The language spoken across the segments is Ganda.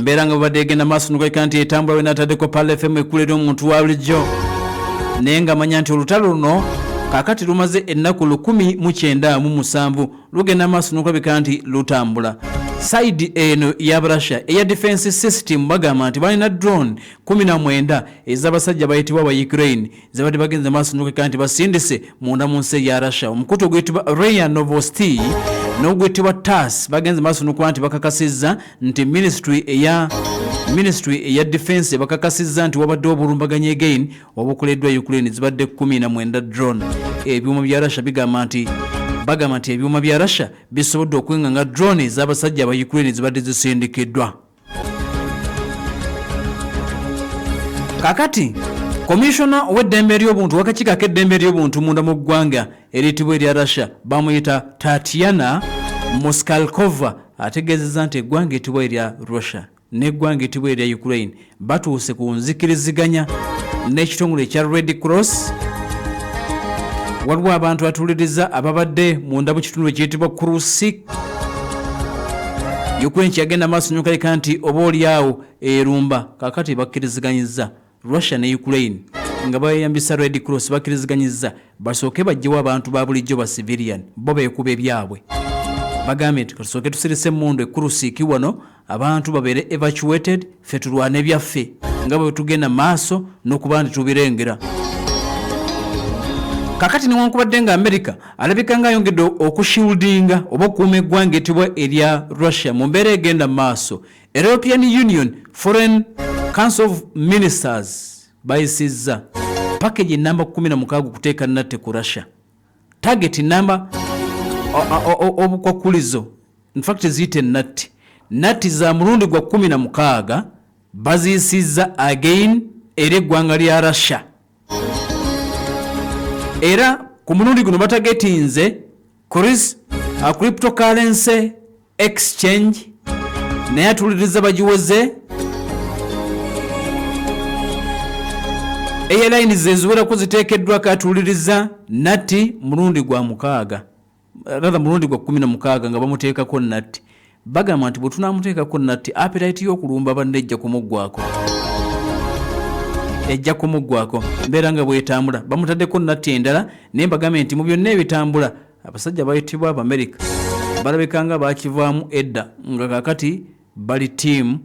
embeera nga babadde egenda maaso nokulabika nti etambula wena ataddeko Pal FM ekulira omuntu wa bulijjo naye nga manya nti olutalo luno kakati lumaze ennaku 197 lugenda maaso nokulabika nti lutambula. Side eno ya Russia eya defense system bagamba nti balina drone 19 ez'abasajja bayitibwa aba Ukraine zabadde bagenze maaso nokulabika nti basindise munda mu nsi ya Russia. Omukutu oguyitibwa RIA Novosti n'oguyitibwa TASS bagenze maaso nokuba nti bakakasizza nti ministry eya defense bakakasizza nti wabadde obulumbaganya again obukoleddwa Ukraine zibadde 19 drone. Ebyuma bya Russia bagamba nti ebyuma bya Russia bisobodde okwenga nga drone z'abasajja aba Ukraine zibadde zisindikiddwa. Kakati Commissioner w'eddembe ly'obuntu wakakiiko ak'eddembe ly'obuntu munda mu ggwanga eriyitibwa erya Russia bamuyita Tatiana Moskalkova ategeezezza nti eggwanga etibwa erya Russia n'eggwanga etibwa erya Ukraine batuuse ku nzikiriziganya n'ekitongole ekya Red Cross. Waliwo abantu atuuliriza ababadde munda mu kitundu ekiyitibwa Kursk. Ukraine kyagenda maaso nokulabika nti oba olyawo erumba kakati bakkiriziganyizza Russia ne Ukraine nga bayambisa Red Cross bakkiriziganyizza basooke bajjewo abantu ba bulijjo ba civilian bo beekuba ebyabwe. Bagambye nti kasooke tusirise emmundu Kursk wano abantu babeere evacuated ffe tulwane byaffe nga bwe tugenda maaso n'okuba nti tubirengera. Kakati newankubadde nga America alabika nga ayongedde okushieldinga oba okuuma eggwanga etibwa erya Russia mu mbeera egenda maaso. European Union Foreign Council of Ministers bayisizza package namba 16 kuteeka nnatte ku Russia. Target namba obukwakulizo in fact ziyite natti za mulundi gwa 16 baziyisizza again eri eggwanga lya Russia. Era ku mulundi guno batagetinze cryptocurrency exchange naye atuliriza bagiwoze airlines eziwerako ziteekeddwa katuliriza natti mulundi gwa 16 rather mulundi gwa 16 nga bamuteekako natti. Bagamba nti bwe tunaamuteekako natti appetite y'okulumba banne ejja kumuggwako mbeera nga bwetambula bamutaddeko natti endala naye mbagambye nti mu byonna ebitambula abasajja bayitibwa Abamerika balabika nga bakivaamu edda nga kakati bali team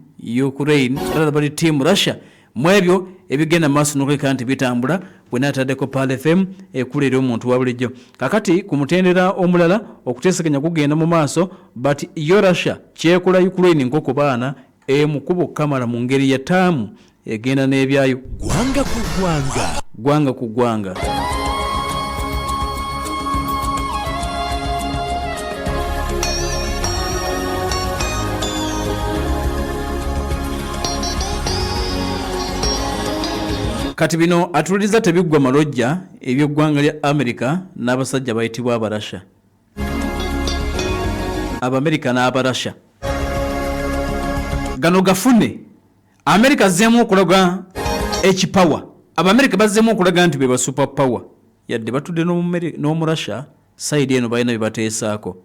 Ukraine era bali team Russia mu ebyo ebigenda maaso nokulabika nti bitambula bwe naataddeko Pal FM ekulira omuntu wa bulijjo. Kakati ku mutendera omulala okuteeseganya kugenda mu maaso but yo Russia kyekola Ukraine nkoko baana mukubo kamala mu ngeri ya taamu egenda n'ebyayo gwanga ku gwanga. Kati bino atuliza tebiggwa malojja ebyoggwanga lya America n'abasajja bayitibwa aba Russia. Abamerika n'aba Russia gano gafune America azzeemu okulaga ekipower. Abamerika bazzeemu okulaga nti be ba super power yadde batudde n'omu Russia side eno balina bye bateesaako.